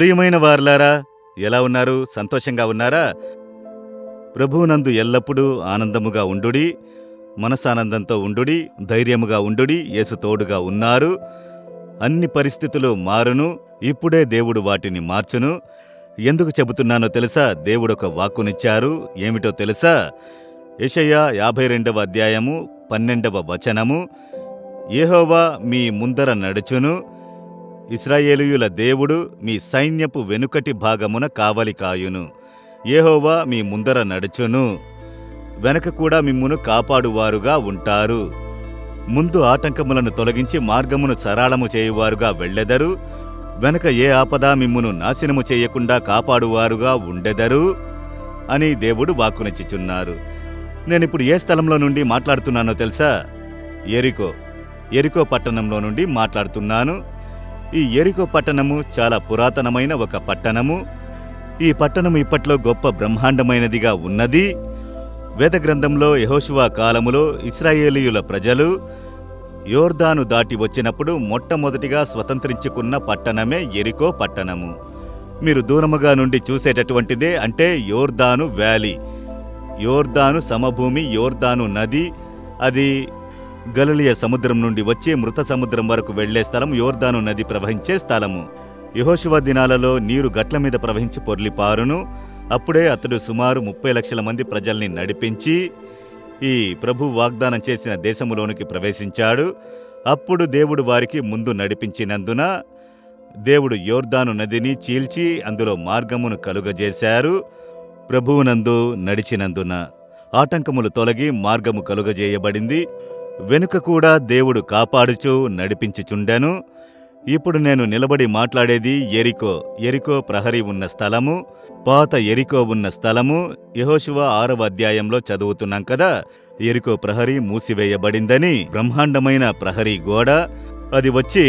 ప్రియమైన వారలారా, ఎలా ఉన్నారు? సంతోషంగా ఉన్నారా? ప్రభువునందు ఎల్లప్పుడూ ఆనందముగా ఉండుడి, మనసానందంతో ఉండుడి, ధైర్యముగా ఉండుడి. యేసు తోడుగా ఉన్నారు. అన్ని పరిస్థితులు మారును. ఇప్పుడే దేవుడు వాటిని మార్చును. ఎందుకు చెబుతున్నానో తెలుసా? దేవుడొక వాక్కునిచ్చారు. ఏమిటో తెలుసా? యెషయా 52వ అధ్యాయము 12వ వచనము. యెహోవా మీ ముందర నడుచును, ఇశ్రాయేలీయుల దేవుడు మీ సైన్యపు వెనుకటి భాగమున కావలి కాయును. యెహోవా మీ ముందర నడుచును, వెనక కూడా మిమ్మును కాపాడువారుగా ఉంటారు. ముందు ఆటంకములను తొలగించి మార్గమును సరళము చేయువారుగా వెళ్ళెదరు. వెనక ఏ ఆపద మిమ్మును నాశనము చేయకుండా కాపాడువారుగా ఉండెదరు అని దేవుడు వాక్కునిచ్చుచున్నారు. నేనిప్పుడు ఏ స్థలంలో నుండి మాట్లాడుతున్నానో తెలుసా? యెరికో పట్టణంలో నుండి మాట్లాడుతున్నాను. ఈ యెరికో పట్టణము చాలా పురాతనమైన ఒక పట్టణము. ఈ పట్టణము ఇప్పట్లో గొప్ప బ్రహ్మాండమైనదిగా ఉన్నది. వేదగ్రంథంలో యెహోషువ కాలములో ఇశ్రాయేలీయుల ప్రజలు యోర్దాను దాటి వచ్చినప్పుడు మొట్టమొదటిగా స్వతంత్రించుకున్న పట్టణమే యెరికో పట్టణము. మీరు దూరముగా నుండి చూసేటటువంటిదే, అంటే యోర్దాను వ్యాలీ, యోర్దాను సమభూమి, యోర్దాను నది. అది గలిలయ సముద్రం నుండి వచ్చి మృత సముద్రం వరకు వెళ్లే స్థలం, యోర్దాను నది ప్రవహించే స్థలము. యెహోషువ దినాలలో నీరు గట్ల మీద ప్రవహించి పొర్లిపారును. అప్పుడే అతడు సుమారు 30 లక్షల మంది ప్రజల్ని నడిపించి ఈ ప్రభు వాగ్దానం చేసిన దేశములోనికి ప్రవేశించాడు. అప్పుడు దేవుడు వారికి ముందు నడిపించినందున దేవుడు యోర్దాను నదిని చీల్చి అందులో మార్గమును కలుగజేశారు. ప్రభువునందు నడిచినందున ఆటంకములు తొలగి మార్గము కలుగజేయబడింది. వెనుక కూడా దేవుడు కాపాడుచూ నడిపించుచుండెను. ఇప్పుడు నేను నిలబడి మాట్లాడేది యెరికో ప్రహరీ ఉన్న స్థలము, పాత యెరికో ఉన్న స్థలము. యెహోషువ 6వ అధ్యాయంలో చదువుతున్నాం కదా, యెరికో ప్రహరీ మూసివేయబడిందని. బ్రహ్మాండమైన ప్రహరీ గోడ అది వచ్చి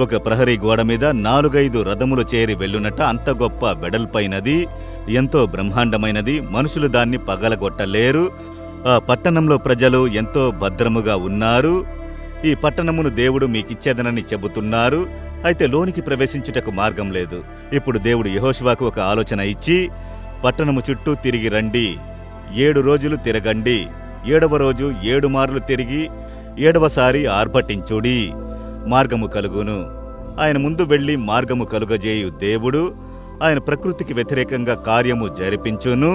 ఒక ప్రహరీ గోడ మీద 4-5 రథములు చేరి వెళ్ళునట్ట. అంత గొప్ప వెడల్పైనది, ఎంతో బ్రహ్మాండమైనది. మనుషులు దాన్ని పగలగొట్టలేరు. ఆ పట్టణంలో ప్రజలు ఎంతో భద్రముగా ఉన్నారు. ఈ పట్టణమును దేవుడు మీకిచ్చేదనని చెబుతున్నారు. అయితే లోనికి ప్రవేశించుటకు మార్గం లేదు. ఇప్పుడు దేవుడు యెహోషువకు ఒక ఆలోచన ఇచ్చి, పట్టణము చుట్టూ తిరిగి రండి, 7 రోజులు తిరగండి, 7వ రోజు 7 మార్లు తిరిగి 7వసారి ఆర్భటించుడి, మార్గము కలుగును. ఆయన ముందు వెళ్లి మార్గము కలుగజేయు దేవుడు. ఆయన ప్రకృతికి వ్యతిరేకంగా కార్యము జరిపించును.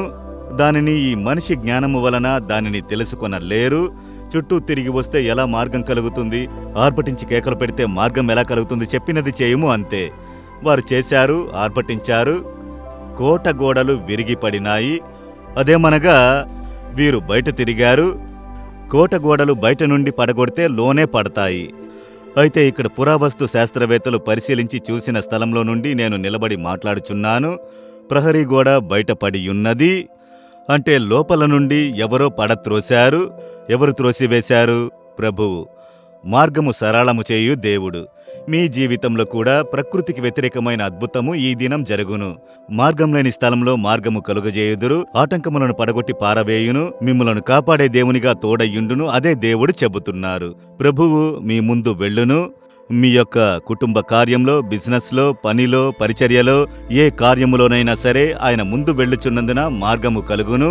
దానిని ఈ మనిషి జ్ఞానము వలన దానిని తెలుసుకొనలేరు. చుట్టూ తిరిగి వస్తే ఎలా మార్గం కలుగుతుంది? ఆర్భటించి కేకలు పెడితే మార్గం ఎలా కలుగుతుంది? చెప్పినది చేయుము అంతే. వారు చేశారు, ఆర్భటించారు. కోట గోడలు విరిగిపడినాయి. అదేమనగా వీరు బయట తిరిగారు. కోట గోడలు బయట నుండి పడగొడితే లోనే పడతాయి. అయితే ఇక్కడ పురావస్తు శాస్త్రవేత్తలు పరిశీలించి చూసిన స్థలంలో నుండి నేను నిలబడి మాట్లాడుచున్నాను. ప్రహరీ గోడ బయటపడియున్నది. అంటే లోపల నుండి ఎవరో పడత్రోశారు. ఎవరు త్రోసివేశారు? ప్రభువు. మార్గము సరళము చేయు దేవుడు. మీ జీవితంలో కూడా ప్రకృతికి వ్యతిరేకమైన అద్భుతము ఈ దినం జరుగును. మార్గం లేని స్థలంలో మార్గము కలుగజేయుదురు. ఆటంకములను పడగొట్టి పారవేయును. మిమ్ములను కాపాడే దేవునిగా తోడయ్యుండును. అదే దేవుడు చెబుతున్నారు. ప్రభువు మీ ముందు వెళ్ళును. మీ యొక్క కుటుంబ కార్యంలో, బిజినెస్లో, పనిలో, పరిచర్యలో, ఏ కార్యములోనైనా సరే ఆయన ముందు వెళ్ళుచున్నందున మార్గము కలుగును.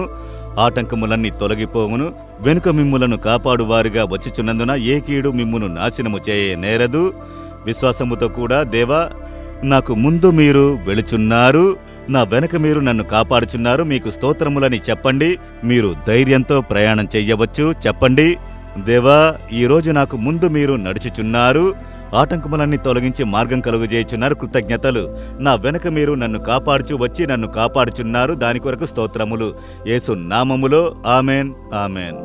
ఆటంకములన్నీ తొలగిపోవును. వెనుక మిమ్ములను కాపాడువారుగా వచ్చుచున్నందున ఏ కీడు మిమ్మును నాశనము చేయనేరదు. విశ్వాసముతో కూడా, దేవా, నాకు ముందు మీరు వెళుచున్నారు, నా వెనక మీరు నన్ను కాపాడుచున్నారు, మీకు స్తోత్రములని చెప్పండి. మీరు ధైర్యంతో ప్రయాణం చెయ్యవచ్చు. చెప్పండి, దేవా, ఈరోజు నాకు ముందు మీరు నడుచుచున్నారు, ఆటంకములన్నీ తొలగించి మార్గం కలుగజేయుచున్నారు. కృతజ్ఞతలు. నా వెనక మీరు నన్ను కాపాడుచు వచ్చి నన్ను కాపాడుచున్నారు. దాని కొరకు స్తోత్రములు. యేసు నామములో ఆమెన్, ఆమెన్.